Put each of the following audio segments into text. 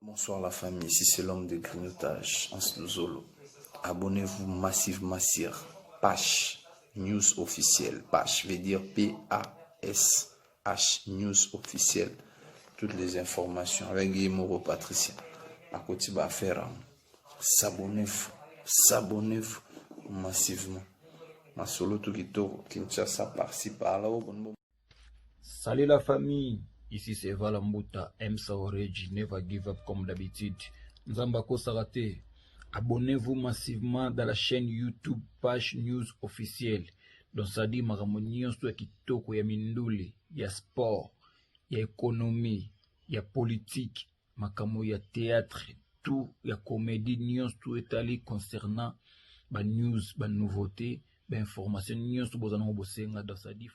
Bonsoir la famille, ici c'est l'homme de grignotage, Hans Luzolo. Abonnez-vous massivement sur page news officielle. Page veut dire P-A-S-H news officielle. Toutes les informations avec Guillemot Patricia. À côté de faire, s'abonnez-vous massivement. Ma solo Tukito, Kinshasa par-ci par-là. Salut la famille. Ici c'est Valambuta, M. Saoreji, never give up comme d'habitude. Nzambako Sarate, abonnez-vous massivement dans la chaîne YouTube, page news officielle. Donc ça dit maramonion sur kitoko ya minduli, ya sport, ya économie, ya politique, makamo ya théâtre, tout ya comédie news tout étalé concernant ba news, ba nouveauté, ba information news tout bozana bosenga dans ça dit.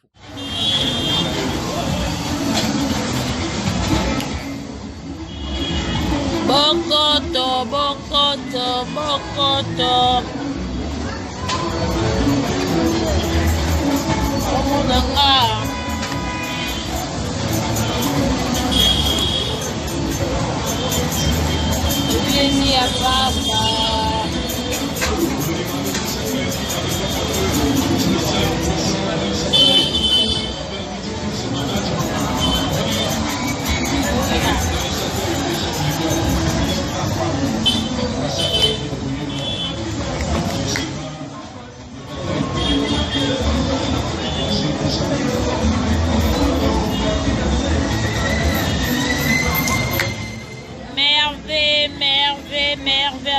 Bokoto, Bokoto, Bokoto. Nanga. Vieni a papa.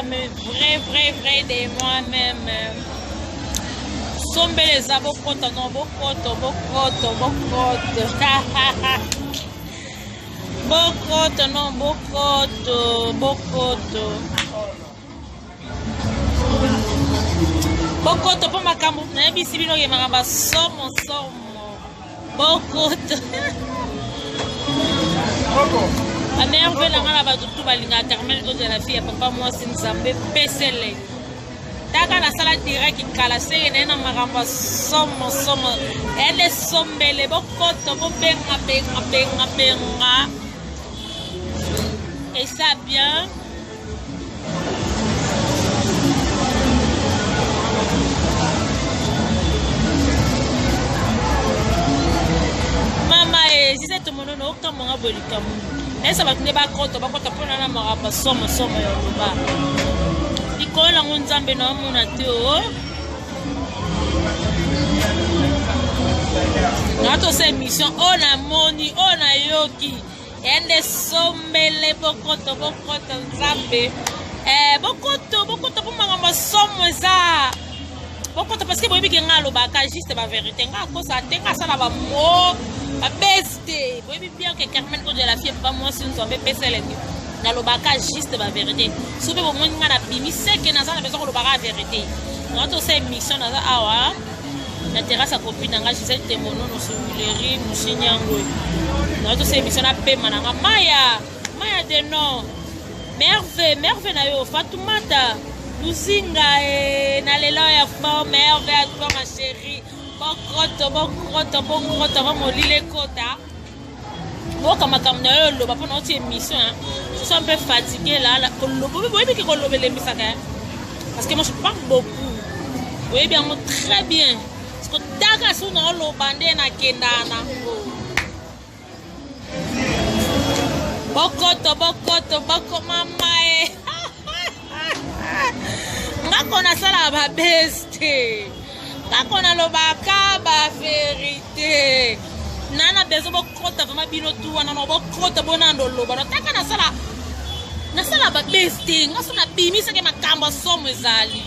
Merveille, vrai de moi-même. Sombe les abokoto, non, bokoto. Bokoto, non, bokoto. Bokoto, pour ma camoufle, n'a pas si bien que ma ramba somme. Bokoto. La merveille, la va tout balinga Carmel de la fille, papa moi c'est Nzambe PCL. Daga la salle direct qui calase et na maramba somme. Elle est sombele bokoto benga. Et ça bien. Mama et si c'est tout mon nom aucun mon abolika. Esa batune bakota pona na maramba somo ya luba. Ikola ngunzambe na muna teo. Nato se mission ona moni ona yoki. Ende sombele bokoto nzambe. Bokoto pour maramba somo eza. Bokoto parce que boyebi ke ngalo baka juste ba vérité nga ko sa tenga sala ba mo. A besté, oui bien que Carmen de la fille pas moi si nous avons passé les dans le bac juste la vérité. Souvent au moins on a bimi c'est que dans la maison le bac la vérité. Notre c'est mission dans awa la terrasse à copine dans Gisèle Temono nous soulerie nous signango. Notre c'est mission na paix mananga Maya de non. Merveille na yo Fatoumata Luzinga et na lelo ya fort merveille à toi ma chérie. Bokoto, vraiment l'île Kota. Bon, comme ma caméra, le papa notre émission, je suis un peu fatigué là. Parce que moi je parle beaucoup. Oui, bien, très bien. Parce que Daga sous le bandé na kendana. Bokoto, mama. Ngakona sala ba beste. Kakona lobaka ba vérité. Nana bezo bokota vraiment bino tu wana no bokota bonando loba. Nataka na sala ba besti. Ngasona bimisa ke makamba somo ezali.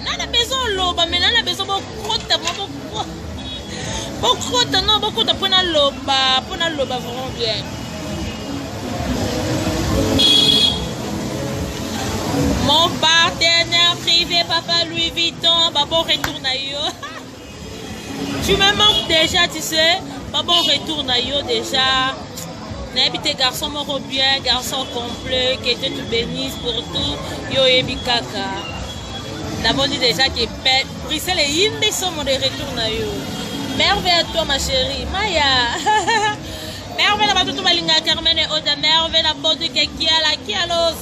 Nana bezo loba mais nana bezo bokota bokota pona loba vraiment bien. Mon partenaire privé, papa Louis Vuitton, Babo retourne à yo. Tu me manques déjà, tu sais. Babo retourne à yo déjà. N'habite garçon moro bien, garçon complet, que Dieu te bénisse pour tout. Yo ebi kaka. D'abord dit déjà que Bruxelles et Inde sont de retour à yo. Merveille à toi ma chérie. Maya. Merve la batutu balinga Carmen et Oda Merve la bote kekiala kialos.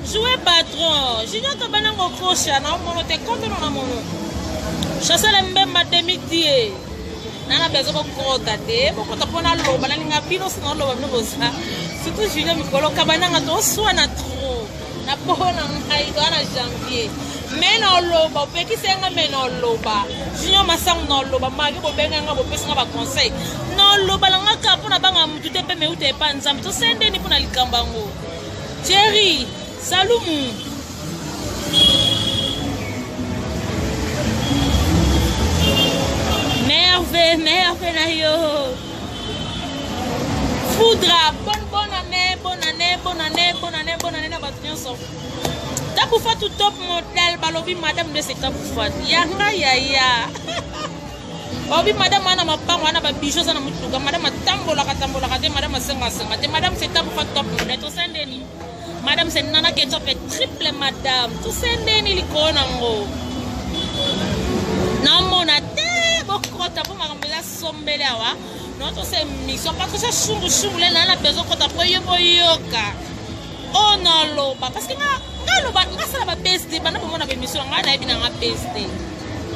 Jouer patron. Junior tabana ngokosha na mono te konto na mono. Chasser le mbemba demi-tie. Nana bezo ko kota te. Boko tapona loba na linga pino sino loba no bosa. Surtout Junior mikolo kabana ngato swana trop. Na pona ngai do na janvier. Meno loba peki senga meno loba. Junior masang no loba magi bo benga ngabo pesa ngaba conseil. No loba langa kapona banga mutu te pe me ute pa nzambe to sende ni pona likambango. Thierry Salumu. Merve na yo. Foudra, bonne année na batien so. Tabu fatu top model balobi madame de cette tabu fat. Yanga ya. Obi madame ana mapango ana ba bijou sana mutuka madame tambola kate madame senga te madame c'est tabu fat top model to sendeni. Madame c'est nana ke top triple madame to sendeni likona ngo. Na mona te bokota po makambela sombele awa. Notre c'est mission parce que ça chungu là na besoin kota po yoka. Oh non loba parce que nga loba nga sala ba best bana po mona ba mission nga na bina nga best.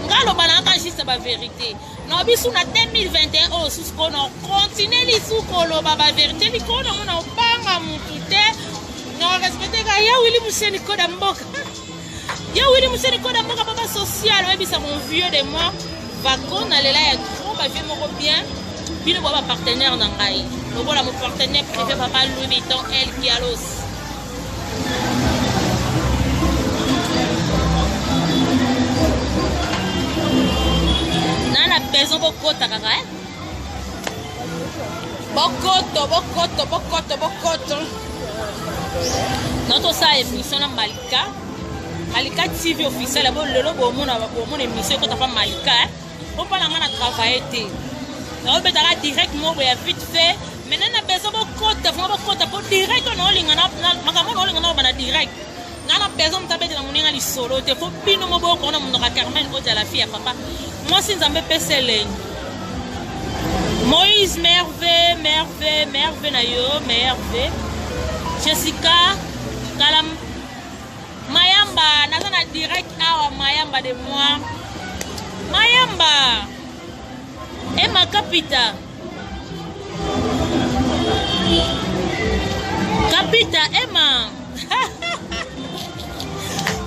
Nga loba na ka juste ba vérité. No bisu na 2021 oh sous ko no continuer li sous ko loba ba vérité li ko no na banga mutu te. No respecter ga ya Willy Museni ko da mboka. Ya Willy Museni ko da mboka papa social même ça mon vieux de moi va qu'on aller là trop ba vieux moko bien. Puis nous avons partenaire dans Rai. Nous avons mon partenaire privé papa Louis Vuitton El Kialos. Nana besoin beaucoup ta kaka hein. Bokoto. Notre ça émission na Malika TV officiel bo lelo bo mon émission ko ta pas Malika hein. On pas na travailler. On peut aller directement vite fait. Maintenant, on a besoin de pour direct. On a direct. On a besoin de solo. Il faut que nous Carmen à la fille à papa. Moi, si nous avons PC Moïse, Merve. Jessica, Kalam, Mayamba, Nazana direct à Mayamba de moi. Mayamba. Emma Capita Emma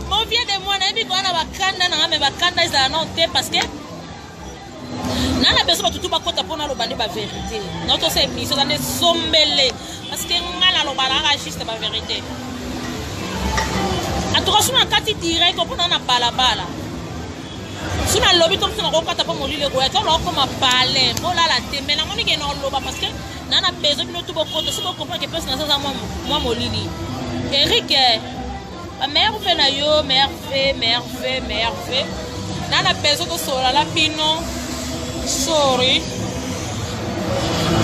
mon vieux de moi na bi ko na bakanda na me bakanda za non te parce que na besoin tout ba kota pona lo bandi ba vérité notre c'est mission na sombele parce que ngala lo bala juste ba vérité attention na kati direct ko pona na balabala. Si on a lobby comme ça, on va pas mourir le goût. On va comme un palais. On a la tête. Mais on est dans le lobby parce que on a besoin de tout beaucoup. Si on comprend que personne n'a ça, moi mourir. Eric, merve na yo, merve. On a besoin de sola la pino. Sorry.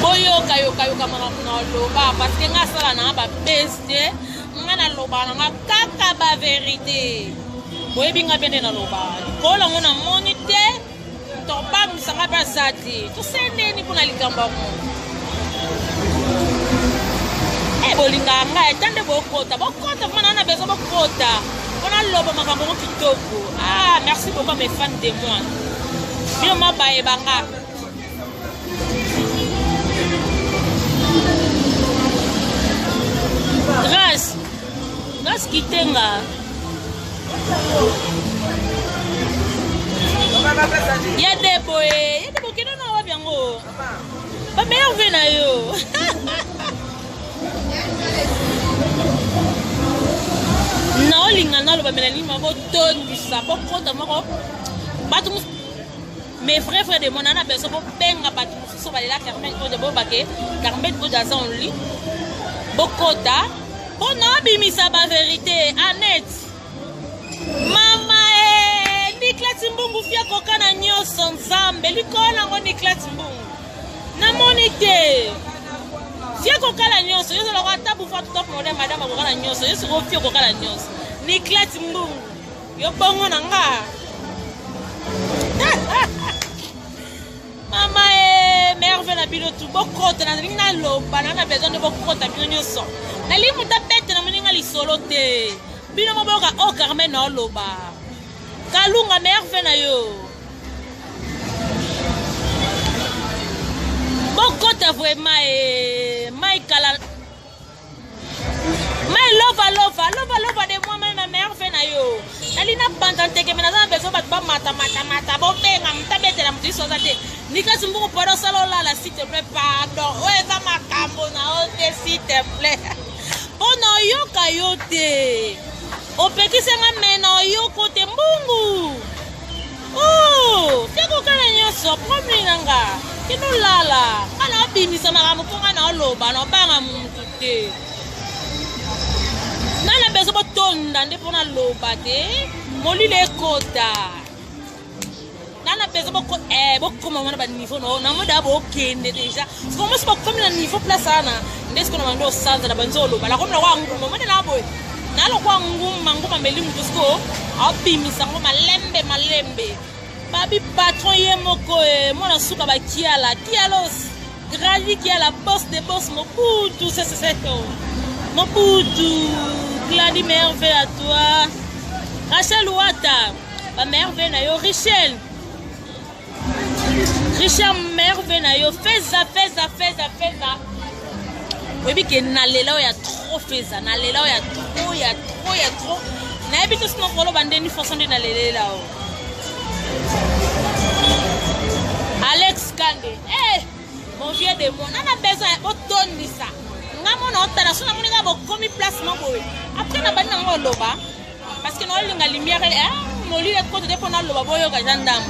Boyo kayo kama na lobby parce que on a ça na ba beste. On a lobby na kaka ba vérité. Boye binga bende na loba kola ngona monite to ba musanga ba zati to sende ni kuna likamba mo bolinga nga etande bokota mana na besoin bokota ona loba makambo mo kitoko. Merci beaucoup mes fans de moi bio mabaye banga grâce kitenga. Ya debo kino na wa byango. Ba merve na yo. Na olinga na lo ba melani ma bo ton bisa bo konta mako. Batu mes frères de mon ana beso bo benga batu so ba la Carmen ko de bo bake Carmen ko dans son lit. Bokota. Bon na bimisa ba vérité Annette. Mama Niklas Mbungu fia kokana nyoso nzambe likona ngo Niklas Mbungu na monite fia kokala nyoso yeso la tabu fa top model madame kokana nyoso yeso go fia kokala nyoso Niklas Mbungu yo bongo nanga mama merve na bino tu bokota na linga loba na besoin de bokota bino nyonso na limu ta bete na moninga lisolo te bino moboka o Carmen na loba kalunga merve na yo bokota vraiment mai kala mai lova de moi même na merve na yo alina bantante ke menaza besoin bat ba mata bo benga mtabete na mtiso zate nikasumbuko podo salola la s'il te plaît pardon eza makambo na ote s'il te plaît ono yoka yote opekise nga mena yoko te mbungu oh teko kana nyoso problem nanga kinolala kana bimisa makamu konga na loba no banga muntu te nana beso botonda ndipo na loba te molile kota nana beso boko bokoma mwana ba niveau no na moda bo kende déjà comment c'est pas comme na niveau place ana ndesko na mando sanza na banzolo bala komla kwa nguma mwana na boy nalo kwa nguma melimu tusko abimisa ngoma malembe babi patron ye moko mwana suka ba kialos grali qui a la boss de boss Mobutu c'est Mobutu Gladi merveille à toi Rachel Ouata ba merveille na yo Richel merveille na yo feza oui que nalela ya trop feza nalela ya trop na ebito sino kolo bandeni façon de nalela o Alex Kande mon vieux de moi nana besoin otondisa ngamo na otala sona moninga bo komi place mango après na bana ngo loba parce que no linga lumière moli le côté de pona loba boyo ka jandam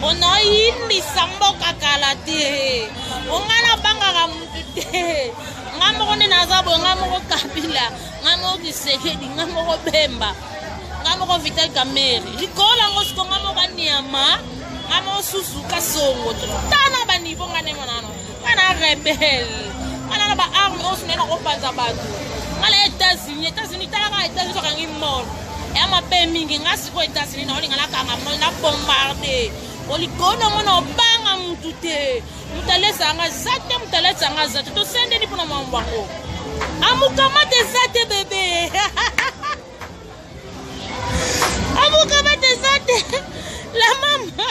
ono yindi samboka kala te ongana banga ga mutu te ngamo kone nazabo ngamo ko Kabila ngamo Kisekedi ngamo ko Bemba ngamo ko Vital Kamerhe likola ngo siko ngamo ka Niama ngamo Suzuka Songo tana ba niveau ngane monano kana rebelle kana ba arme osnena ko panza batu ngale États-Unis tala ka États-Unis ka ngimol e ma pe mingi ngasi ko États-Unis na olinga na kanga na bombarder olikono mono banga mutu te mutalesa nga zate to sende ni pona mambango amukamate zate bebe amukamate zate la mama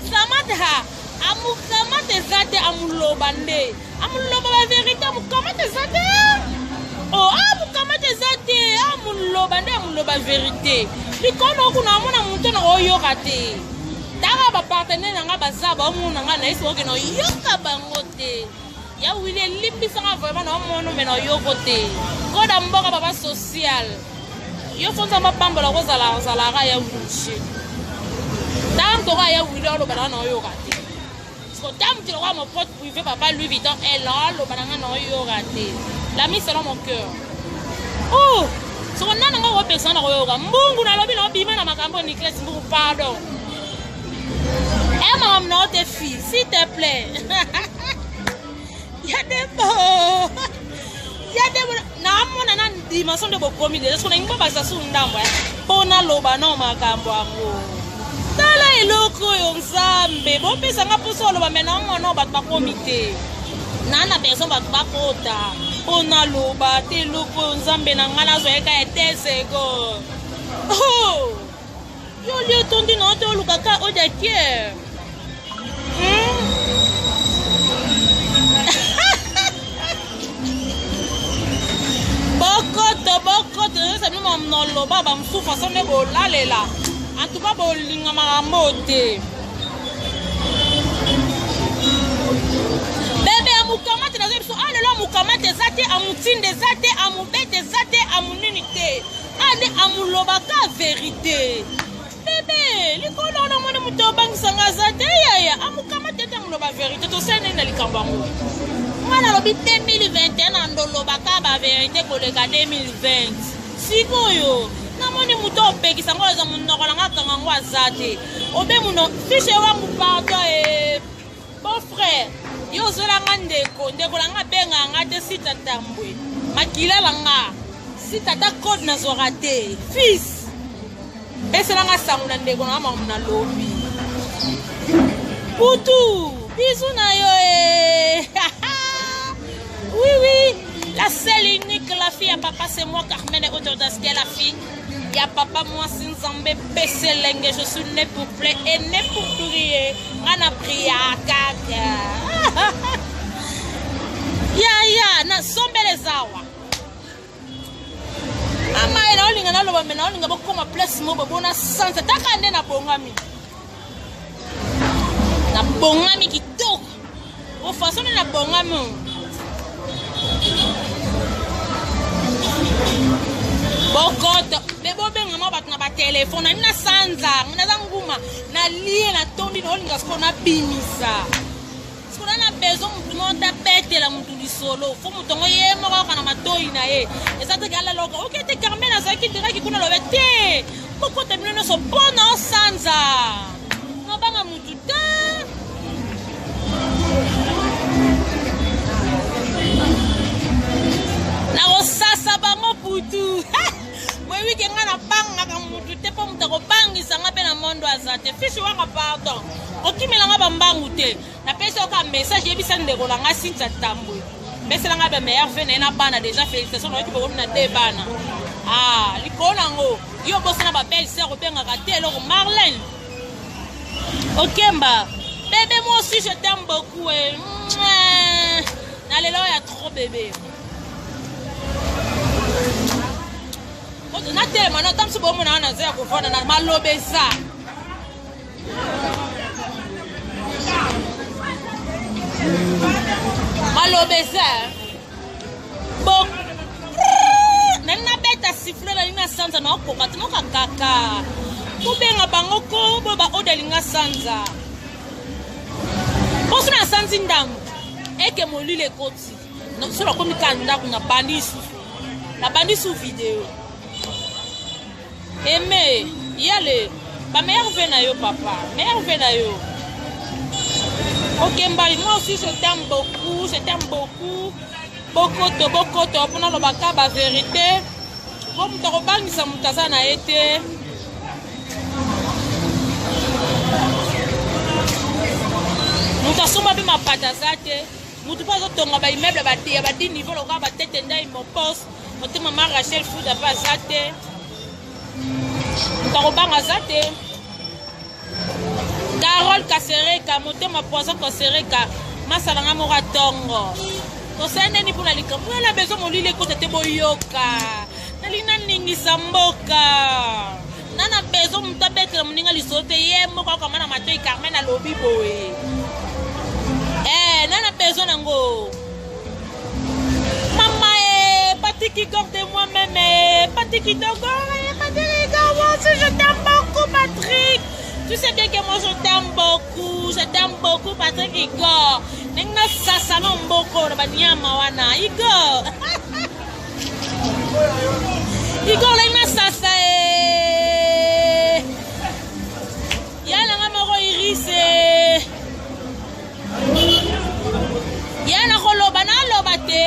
samata amukamate zate amuloba ba vérité amukamate zate oh amukamate zate amuloba vérité likono kuna mona mutu na oyo kate dara ba partenaire nga bazaba omuna nga na isi oke no yoka bango te ya wile limbisa nga vraiment na omono mena yoko te koda mboka baba social yo fonza mapambola kozala ga ya wushi tanto ga ya wile olo bana na yoka te so tam tiro wa mon pote privé papa Louis Vuitton elle olo bana nga na yoka te la mise dans mon cœur oh so nana nga wo pesa na yoka mbungu na lobi na bima na makambo Nicolas mbungu pardon. Maman, non, tes filles, s'il te plaît. Il y a des mots. Non, on a une dimension de beaucoup de choses. On a une bonne base sur une dame. On a l'oba, non, ma cambo. Tala et l'oko, on s'ambe. Bon, puis ça m'a poussé au loba, mais non, on n'a pas comité. Nana, personne va pas kota. On a l'oba, t'es l'oko, on s'ambe, n'a zoeka et t'es sego. Oh! Yo lieu tondi no te olukaka oja kie. Bokoto ça me non loba ba msufa sonne bo lalela. En tout cas bo linga marambote. Bebe amukamate na zebiso alelo amukamate zate amutinde zate amubete zate amununite. Ane amuloba ka vérité. Bébé, likolo na mwana muto bangisanga zate yaya amukamate tanguloba vérité to sene na likambango. Mwana lobi 2021 andoloba ka ba vérité koleka 2020. Sikoyo na moni muto opekisa ngo za munoko na ngakanga ngwa zate. Obe muno fiche wangu pardon bon frère. Yo zola ngandeko la nga benga ngate sita tambwe. Makila langa sita ta code na zorate. Fils Ese langa sangu na ndeko na mama na lobi. Putu. Bisous na yo oui oui, la seule unique la fille à papa c'est moi Carmen Ododas qui est la fille. Il y a papa moi Sinzambe Pesselenge, je suis né pour plaire et né pour prier. On a prié à caca. Ya na sombe les awa. Ama ina olinga na loba mena olinga bokoma place mo bona sansa takande na bongami. Na bongami kitoko. O façon na bongami. Bokoto bebo benga mabat na ba telefone na sanza na zanguma na lie na tondi no linga skona bimisa skona na bezo mutu no ta petela mutu li solo fo mutu ngo ye mo kana matoi na ye ezate gala loko okay te Carmen azaki diraki kuna lobete bokoto mino so bona sanza no banga mutu ta na osasa bango putu oui que ngana banga ka mutu te po mutu ko bangisa ngape na mondo azate fishi wanga pardon okimela nga bambangu te na pesa ka message yebisa ndeko na nga sinza tambo pesa nga ba meilleur vene na bana déjà félicitations na kibo na te bana likona ngo yo bosana ba belle sœur obenga ka te lo Marlène okemba bébé moi aussi je t'aime beaucoup na lelo ya trop bébé na te mana tamsu bomo na na zea kufana na malobeza bo na beta siffler na linga sanza na okoka tinoka kaka kubenga bango ko bo ba odelinga sanza bosu na sanzi ndambu eke molile koti no solo komikanda kuna bandisu na bandisu vidéo Aimé, yale, ba meilleur vena yo papa, meilleur vena yo. Ok mbali, moi aussi je t'aime beaucoup. Bokoto, pona lo baka ba vérité. Bon mutako bangisa mutaza na été. Mutasoma bi mapata zate. Mutu pa zo tonga ba immeuble ba dia ba di niveau lo ka ba tete ndai mo poste. Mote mama Rachel Fouda ba zate. Tarobanga zate Carole Kasereka motema poisson Kasereka masalanga mora tongo to sene ni puna likambo la bezo molile ko tete boyoka nalina ningi samboka nana bezo mutabetre muninga lisote ye moko kama na matoi Carmen na lobi boye nana bezo nango mama Patiki de moi-même Patiki je t'aime beaucoup Patrick. Tu sais bien que moi je t'aime beaucoup Patrick Igor. Nenga sasa no mboko na banyama wana Igor. Igor nenga sasa yana ngamoko Iris yana koloba na loba te.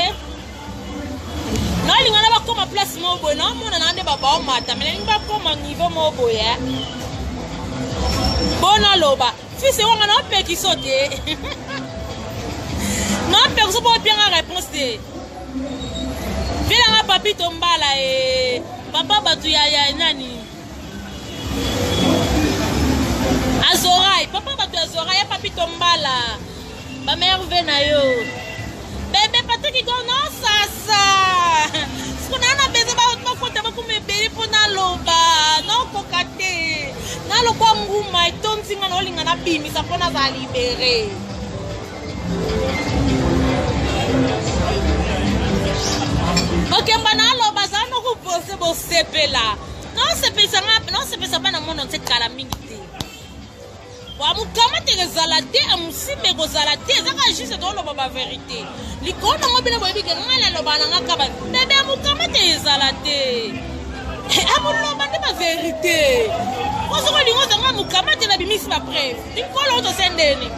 Non, il y a comme place mobo, non, mon ande baba mata, mais il va comme niveau mobo ya. Bona loba, fils on a pas qui saute. Non, personne pas bien la réponse de. Vila papi tombala papa batu ya nani. Azorai, papa batu Azorai ya papi tombala. Ba mère vena yo. Bébé Patrick non sasa. Sikuna beza ba utmafuta bakumebeli pona loba. Non kokate. Na lokwa nguma itonzinga no linga na bimi sa pona za libéré. Ok bana loba za no ku pose bo sepela. Non sepesa bana mono tse kala mingi te. Wa mukamate ezalate amusime kozalate ezaka juste dans la vérité likona ngobina boyebi ke ngala lobana ngaka ba bebe mukamate ezalate amuloba de ba vérité osoko lingo zanga mukamate na bimisi ba preuve likolo to sendeni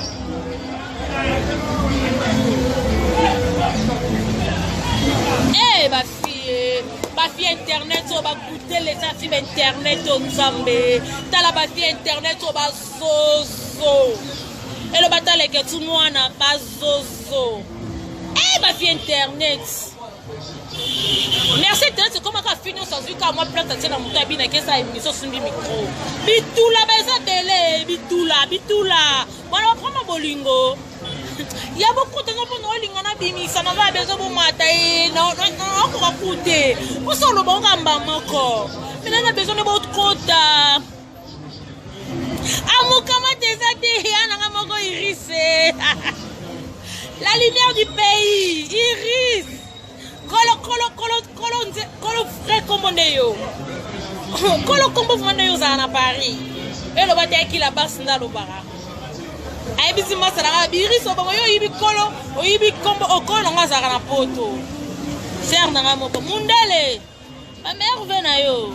ba fille internet on va goûter les affaires internet on zambé t'as la fille internet on va soso Et le bataille que tout le monde n'a pas zozo. Eh, ma fille internet. Merci internet, c'est comment on a fini sans vu qu'à moi plante dans mon cabine que ça émission sur le micro. Bitoula, beza télé, bitoula. Voilà, prends ma bolingo. Il y a beaucoup de gens qui ont dit ça n'a pas besoin de mater. Non, on va écouter. Vous savez le bon gamba moko. Mais on a besoin de votre quota. Amukama desate yana moko iris. La lumière du pays, iris. Kolo frère commandé yo. Kolo combo fondé yo à Paris. Et le bataille qui la basse dans le bara. Aibisi masara biri so bango yo yibi kolo o yibi kombo okolo ngazaka na poto ser na moko mundele ba merve na yo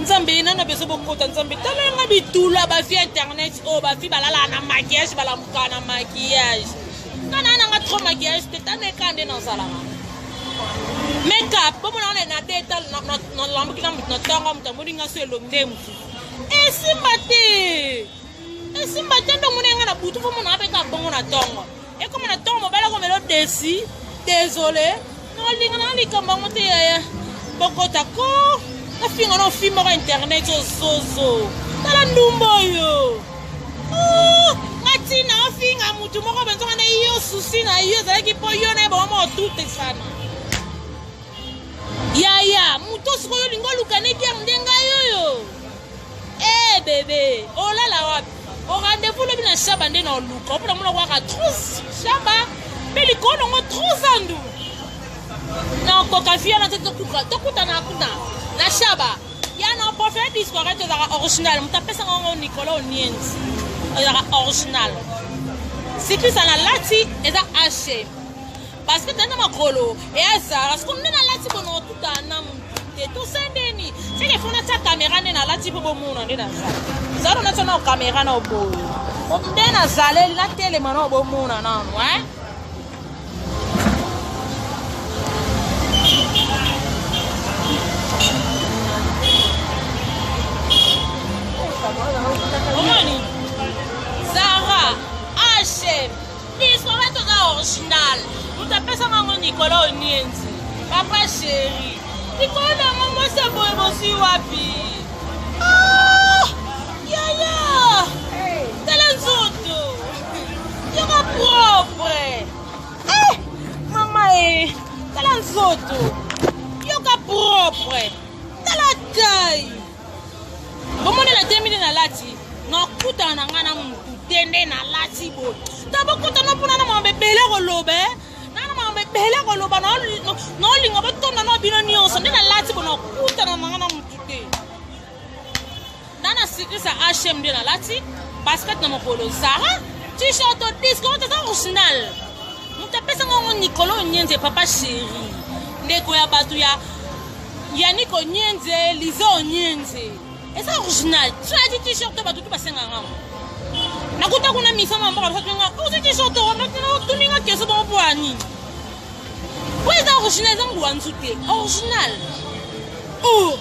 nzambe ina na beso bokota nzambe talenga bitula ba fi internet o ba fi balala na maquillage bala mukana maquillage kana nga trop maquillage te tane kande na sala makeup bomo na detail na lambi na tonga mtamuri ngaso elomde musu esimbate Simba tendo mwenenga na butu fo mona apeka bongo na tongo. E comme na tongo bala ko melo desi. Désolé. No linga na likamba ngote ya. Bokota ko. Na finga no filma ko internet zozo. Tala ndumbo yo. Oh, ngati na finga mutu moko benzo na iyo susi na iyo za ki po yo na ba mo tout sana. Ya, muto siko yo lingo lukane ki ndenga yo. Eh bébé, oh là là wapi. Au rendez-vous, le bien Shaba n'est pas lourd. On peut avoir à tous Shaba, mais les gars ont trop zandu. Non, coca fille, on a tout coupé. Tout coupé dans la couda. La Shaba, il y a un peu fait disparaître de original. On tape ça en Nicolas Niens. Original. C'est que ça la lati et ça haché. Parce que dans ma colo et ça, parce qu'on est dans la lati pour nous tout un an. Tout ça ndeni c'est que fona ta caméra na lati po bomuna ndena za zaro na tsona caméra na obo ndena zale la tele mana bomuna nanu Omani Zara H disparaître dans original nous tapez ça en Nicolas Nienzi papa chéri Nicolas, maman, c'est bon, aussi, wapi. Ah! Ya! C'est les autres. Il y a propre. Eh! Maman, c'est les autres. Il y a propre. C'est la taille. Comment on a terminé la lati? Non, écoute, on a terminé la lati. D'abord, quand on a pour un bébé, bela ko loba no linga batona no bino nyonso ndena lati bono kuta na mangana mutuke nana sikisa HM ndena lati basket na mokolo Zara t-shirt au disco c'est original mutapesa ngo Nicolas Nyenze papa chéri ndeko ya batu ya Nico Nyenze Lizo Nyenze c'est original tu as dit t-shirt batu tu basenga ngamo nakuta kuna misa mama ba nga uzi t-shirt o na tuninga keso bo boani. Oui, c'est original, original. Oh!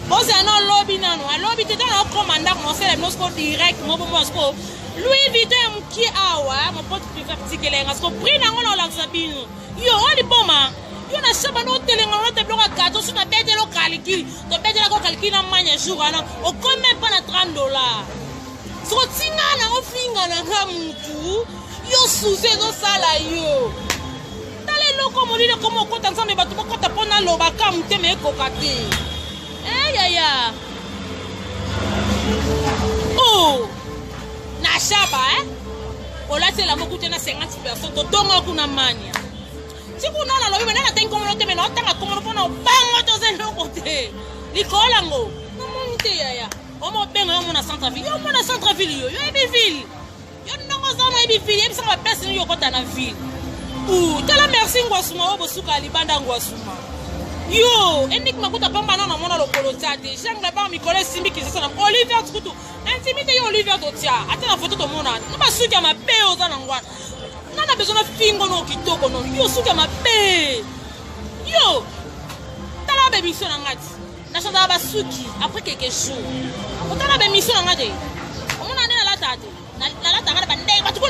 Bon, c'est un lobby, non? Un lobby, c'est un commandant, on sait les noms direct, mon bon Moscou. Louis Vuitton, qui a, mon pote préfère petit que les gars, qu'on prenne en l'Axabine. Yo, on est bon, man. Yo, on a chaque année, télé, on a des blocs à 4, on a bête de calcul. On a bête de calcul en main jour, on compte même pas $30. So, tina, on finga, on a mutu. Yo, sous-c'est dans ça, là, yo. Comme on dit, comme on compte ensemble, mais tout le monde a pas l'eau, baka, mouté, mais cocaté. Eh, ya. Oh! Na Shaba, oh là, c'est la moque, tu as 50 personnes, tu as une mania. Si vous n'avez pas la tête, comme on te met, on t'a comme on a bang, on t'a un côté. Nicolas, non, monte, ya. On m'a bien, on a centre-ville. On a centre-ville, yo, yo, ville. Yo, non, on a une ville, ça va personne, yo, quand on a ville. Ouh, tala merci ngwasuma obo suka libanda ngwasuma. Yo, endik makuta pamba na mona lokolo tate. Jangle ba mikole simbi kizisa na Olivier Tukutu. Intimité yo Olivier Totia. Ata na photo to mona. No ba suka mabe oza na ngwana. Nana besoin na fingo no kitoko no. Yo suka mabe. Yo. Tala be mission ngati. Na chanda ba suki après quelques jours. Tala be mission ngati. Omona na la tate. Na la tate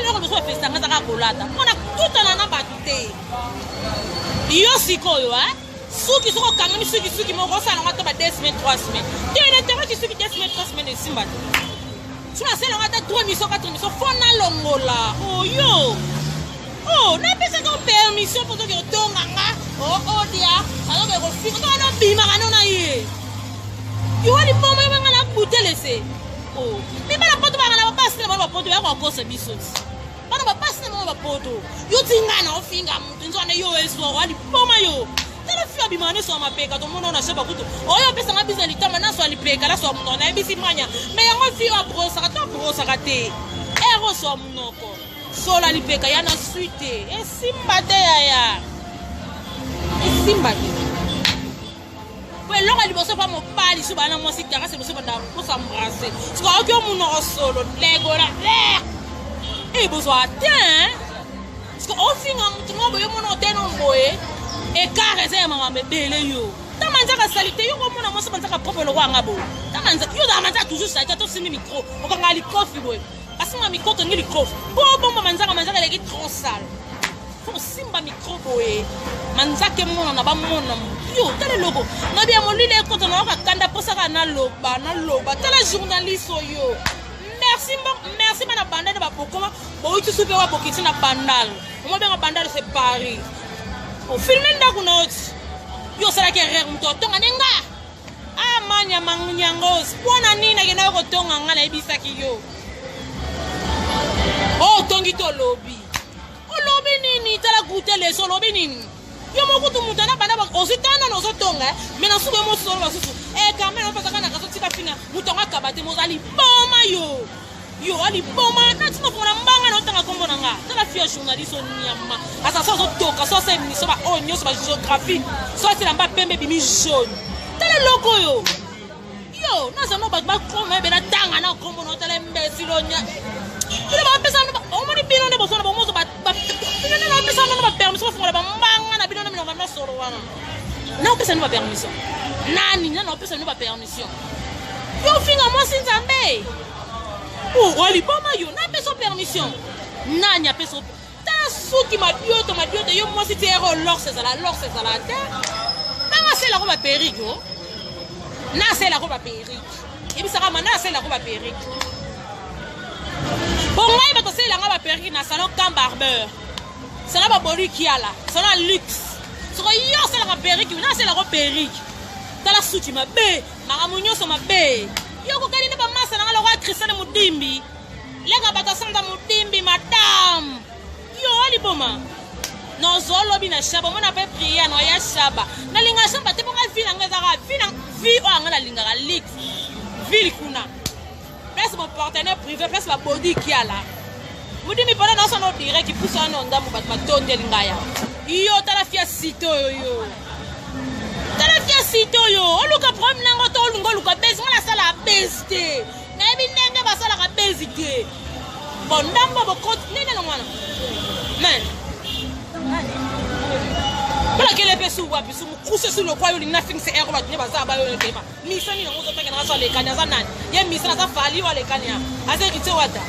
eloko beso bapesanga ezaka kolata mpona tutana na bato te yo sikoyo suki soko okangami suki moko osala nango ata ba 2 semaines 3 semaines te neteraki suki 2 semaines 3 semaines esimba te so nasala nango ata 3 misio 4 misio fo nalongola oyo napesaka permission mpo soki otonganga odia azoke kofika toka nobimaka nona ye yo liboma yobanga na butelese mibala poto banga na bapasi na bango bapoto yakokosa biso ti bana bapasi na bango bapoto yo tingana ofinga mutu nzwana yo eswa waliboma yo tala fio abimaka neso ya mapeka tomona ona sheba kutu oyo opesanga biso litama naso alipeka laso ya munoko nayebisi mwanya me yango fio abrosaka to abrosaka te eroso ya munoko sola lipeka yana suite esimba te yaya esimba te eloko liboso mpa mobali so bana mwasi terase liboso banda kosambrase soki aoki omunoko solo legola ebozwa te soki ofinga mutu ngo boye omona oteno boye ekare eza ya makambo ebele yo tamanzaka sali te yo komona mwasi banzaka propre eloko yanga boye yo zaka manzaka toujours sali te tosimi micro okanga likofi boye asinga micro tongi likofi po bomba manzaka eleki trop sale simba micro boye manzake mona na bamona yo tala logo na bia molile ekota na wakakanda posaka naloba tala journaliste oyo merci bana bandale babokoma boyuti supe wa bokiti na bandal omobenga bandal c'est Paris filme ndako na oti yo salaki erreur mutu otonga nenga amanya manyangos mpona nini akenda kotonga nga nayebisaki yo otongi tolobi olobi nini tala kute leso olobi nini yo mokutu mutu ana bana ositana nozotonga me na suku emosolo basusu kame na opesaka na kazotika fina mutu anga kabate mozali boma yo aliboma natina fona mbanga na otanga kombo na nga tala fio journaliste onyama asa so ozotoka so asa émission ba oyo nyonso ba géographie so atila mba pembe bimi jaune tala loko yo nazano bato bakoma ebe na tanga na kombo na otala imbécile onya bino bapesa omoni bino nde bosona bomoso bino nde bapesa nano bapermission bafongola bambanga na bino nde minonga nosolo wana na opesa nino bapermission nani nana opesa nino bapermission yo finga mwasi nzambe waliboma yo napesa permission nani apesa tala suki madioto yo mwasi te ero lors ezala te nanga aselako baperike naselako baperike ebisaka ma naselako baperike bon ngai bato aselelanga baperike na salon Camp Barber sala baboli kiala sala luxe soko yo aselaka perike naselako perike tala suki mabe makambo nyonso mabe yo kokali nde bamasa nanga lokwa Christiane Mudimbi lenga bato asanda Mudimbi madame yo aliboma nozolobi na shaba mona pe priya no ya shaba nalinga shaba te bonga vi nanga ezaka vi o anga nalingaka lix ville kuna place mon partenaire privé place la body kiala Mudimbi pona na sono direct pusa no ndamu bat matondeli ngaya yo tala fia sito yo tala fia sito yo oluka prom nango to olungo luka bezi ngala sala beste na ebinenge basala ka bezi te bon ndamba bokot nene no mwana man Voilà qu'elle est pesou wapi sumu kuse sur le quoi yo lina fixe ero ba nyeba za ba yo lekema misani na ngozo peke na so le kanya za nani ye misana za fali wa le kanya azekite wata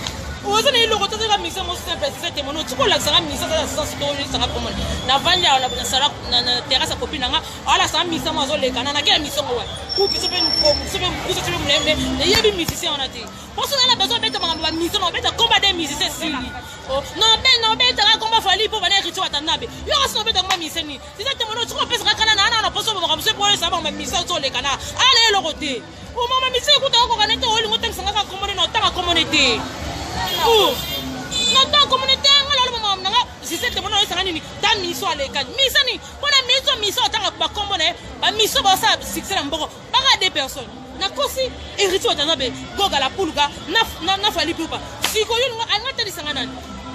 ozo ne logo tata misa mo simple c'est mono tu ko la sanga misa za sens to ni sanga komona na vanja na sala na terrasse copine nga ala sa misa mo zo le kana na kila misa ngo wa ku ki so ben ko so ben ku so ben mlembe ne ye bi musicien on a dit parce que na besoin beta manga misa no beta combat des musiciens sili no beta ka combat fali po bana écriture watanabe yo aso beta ngoma misa ni c'est mono tu ko pesa kana na poso bo kamse po sa ba misa zo le kana ala le logote o mama misa ku ta ko kana to oli ngotem sanga ka komone no ta ka communauté Notre communauté, si c'est mon ni dans miso à l'école. Misani, on a miso à tant que commune, bah miso bah ça succès en bord, pas des personnes. Na kosi héritier watanabe, goga la pulga, na fali pupa. Si ko yo anga tali sangana.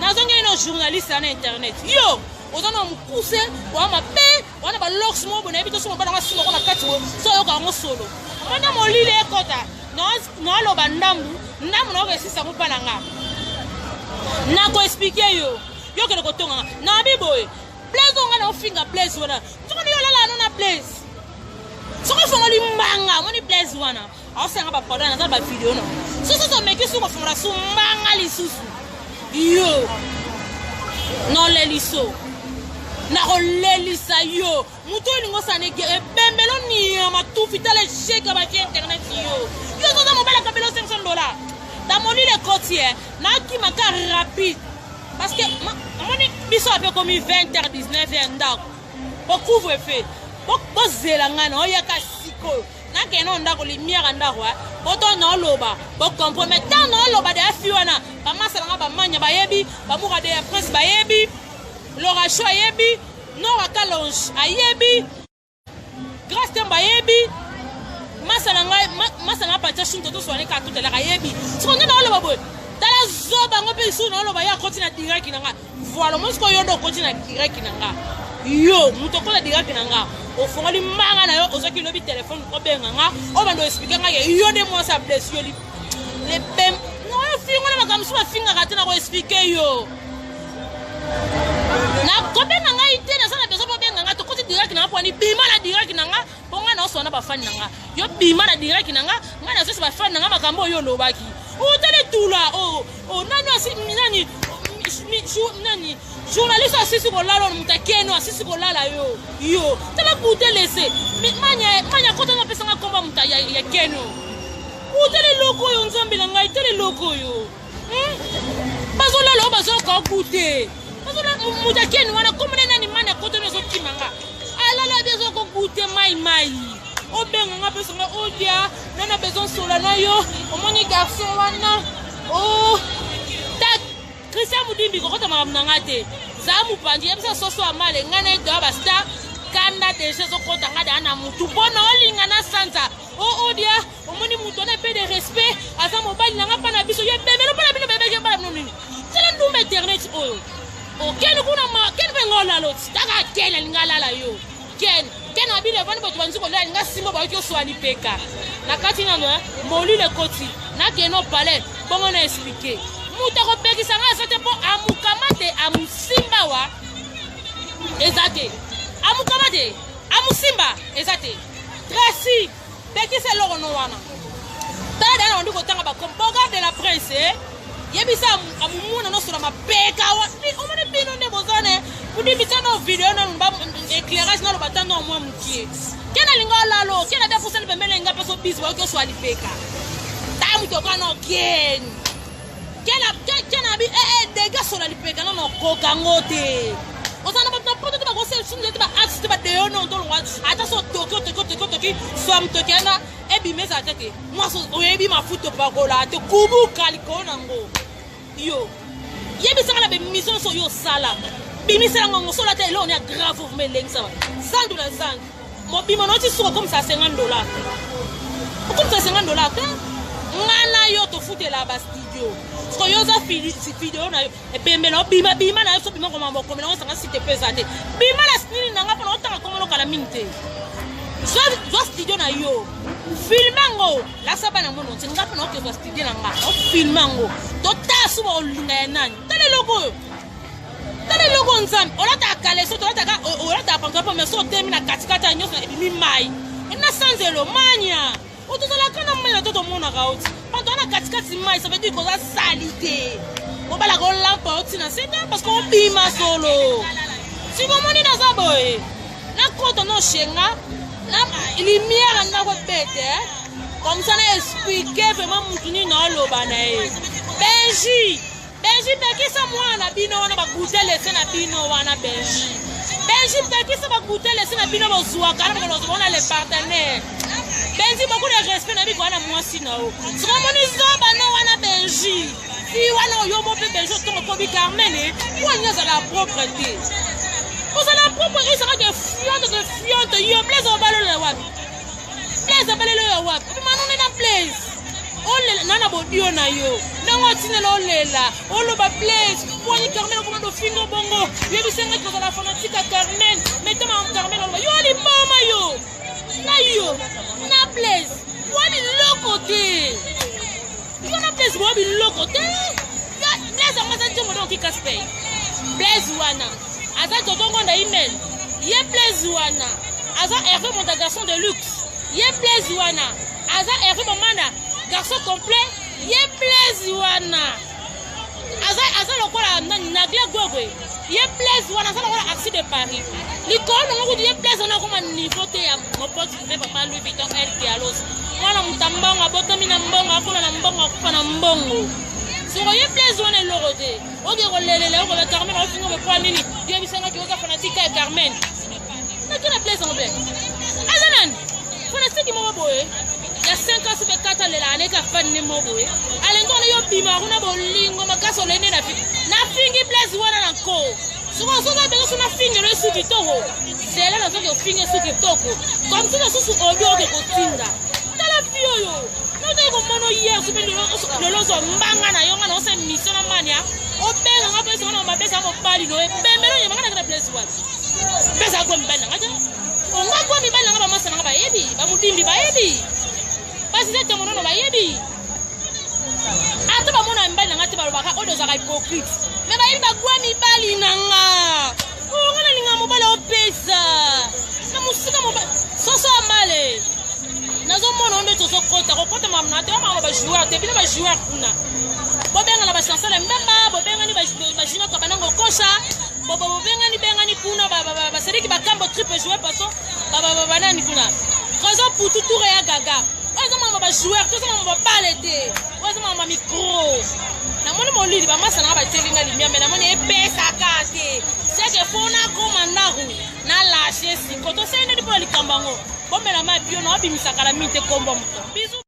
Na zonga no journaliste na internet. Yo, ozana mu pousser, wa ma pe, wana ba lox mo bona ebito so mo bana masimo na kati bo. So yo ka mo solo. Mona mo lile ekota. No lo bandambu, ndamu na ko sisa mo bana nga. Na ko expliquer yo ke ko tonga na biboy place on na ofinga place wana to ni yola no na place so ko fonga limbanga moni place wana asenga ba poda na ba video no so meki so ko fonga su mbanga lisusu yo non leliso na rolelisa yo muto lingo sanegere bembelo ni matu fitale chèque ba fi internet yo zo mo bala kabelo $500 dans mon île côtière na ki maka rapide parce que moni biso ape comme 20h 19h ndako bo couvre feu bo zelanga na oyaka siko na keno ndako limière ndako boto na loba bo compromettant na loba de afiwana ba masalanga ba manya ba yebi ba muka de prince ba yebi Laura Cho ayebi Nora Kalonge ayebi Grâce Temba ayebi Masanga patia shunto to soane ka tout la ayebi sonde na loba boy tala zoba ngope isu na loba ya continue direct nanga voilà mo sko yondo continue direct nanga yo muto ko direct nanga o fongoli manga na yo ozaki lobi téléphone ko benga nga o bando expliquer nga yo de moi ça blesse yo les pem no fingo na makamsu ba finga ka tena ko expliquer yo na kope nanga ite na sana beso po benga nga to koti direct na po ni bima na direct nanga bonga na so na ba fan nanga yo bima na direct nanga nga na so ba fan nanga makambo yo lobaki o tele tula nani asi nani nani journaliste asisi ko lala mutakeno asisi ko lala yo tele bute laisser manya kota na pesa nga komba muta ya keno o tele loko yo nzambi na ngai tele loko yo bazo lala bazo ko bute mutakeni wana komune nani mana koto no kimanga alala bezo ko goûter mai obenga nga pesa nga odia nana besoin sola na yo omoni garçon wana ta Christian Mudimbi ko kota mamnanga te zamu pandi yebisa soso amale ngana do basta kanda deje zo kota ngada na mutu bona olinga na sanza odia omoni mutu na pe de respect asa mobali nga pana biso ye bebelo pana bino bebe je bala noni tele ndumbe internet oyo ken kuna ma ken bengola lot taka ken lingala la yo ken abile vani boto banzi ko la nga simo ba kyo swali peka na kati na moli le koti na keno palais bongo na expliquer muta ko pekisa nga sate po amukamate amusimba wa ezate amukamate amusimba ezate Tracy pekisa logo no wana tada na ndiko tanga ba komboga de la presse yebisa amumuna no sura mapeka wa omone bino ne bozane kudi bitano video na mba éclairage na lo batano mwa mukie kena linga lalo kena da fusani pembele nga peso busy wa kyo swali peka tamu to kana ken kena bi dega sola lipeka no koka ngote osana ba poto ba go sel sunde ba axe ba de ono to lwa ata so toki swam to kena ebi meza tete moi so oyebi mafuto pa kola te kubu kaliko nango yo yebi sala be mission so yo sala bimi sala ngo so la te lo on est grave vous me leng ça zandu la zang mo bimo no ti so comme ça $50 comme ça $50 ngana yo to fute la ba studio so yo za video na e bembela bima na so bima ko mambo ko na sanga site pesate bima la snini na ngapa no tanga ko mo kala minte so studio na yo filmango la sabana mono ngapa no ke studio na nga o filmango to tasu bo linga ya nani tele logo nzam olata kale so to olata panka pa me so temi na katikata nyoso e bimi mai ina sanzelo mania otozala kana mwana toto mona kauti pantona katikati mai ça veut dire qu'on a salité on va la go lampa otina c'est bien parce qu'on bima solo si vous moni na zaboy na koto no shenga na lumière na ko bete comme ça na expliquer vraiment mutuni na loba na e Benji pekisa mwana bino wana ba goûter laisser na bino wana Benji pekisa ba goûter laisser na bino bozwa kana ko na les partenaires Benji beaucoup de respect na bi ko na mwasi na o so moni zoba no wana Benji fi wana yo mo pe Benji to ko bi Carmen wanya za la propreté vous allez la propreté ça que fiante yo blaze o balo le wapi bi manone na place ole nana bodio na yo nango tinela olela oloba place woni Carmen ko ndo fingo bongo yebi senga ko la fanatique Carmen mettez-moi en Carmen oloba yo li mama yo na place woni lokote yo na place woni lokote ya place amaza njengo ndo ki kaspe place wana aza totongo na email ye place wana aza Hervé mon garçon de luxe ye place wana aza Hervé mon mana garçon complet ye place wana aza lokola na glia gwegwe ye place wana aza lokola Axi de Paris likolo nango kuti ye place wana koma niveau te ya mopote te papa Louis Vuitton LT alos mwana mutambongo abotomi na mbongo akola na mbongo akufa na mbongo soko ye place wana eloko te oke kolelele okola Carmen ofinga bepoa nini yo bisangaki oka fanatique ya Carmen nakina place yango be aza nani fanatique moko boye ya 5 ans be 4 lela aneka fanne moko boye alengo na yo bima kuna bolingo makaso lene na fingi place wana na ko soko soko be so na fingi le su kitoko sela na soko fingi su kitoko comme ça so obi oke kotinda tala fio yo no te ko mono yesu be le lozo mbanga na yo ngana o se mission na mania o benga ngabe so na mabesa mo pali no e bemelo ye mangana na place wana pesa ko mbana ngaja o ngako mi bana ngaba masa ngaba yebi ba mudimbi ba yebi basi zete monono ba yebi ata ba mona mbana ngati ba baka odo za hypocrite me ba yebi ba kwa mi bali nanga o ngana linga mo bala o pesa na musika mo soso amale nazo mona onde to sokota ko kota mamna te ma ba joueur te bina ba joueur kuna bo benga na ba chancela mbamba bo benga ni ba jina ko banango kosha bo benga ni kuna ba seriki ba kambo triple joueur paso ba nani kuna raison pour tout ya gaga ozo mama ba joueur to mama ba palete ozo mama micro na moni molili ba masa na ba telinga limia me na moni e pesa kate c'est que fona komandaku na lâcher si koto sene di pour likambango bomela ma bio na bimisa kala minte kombo muto bizu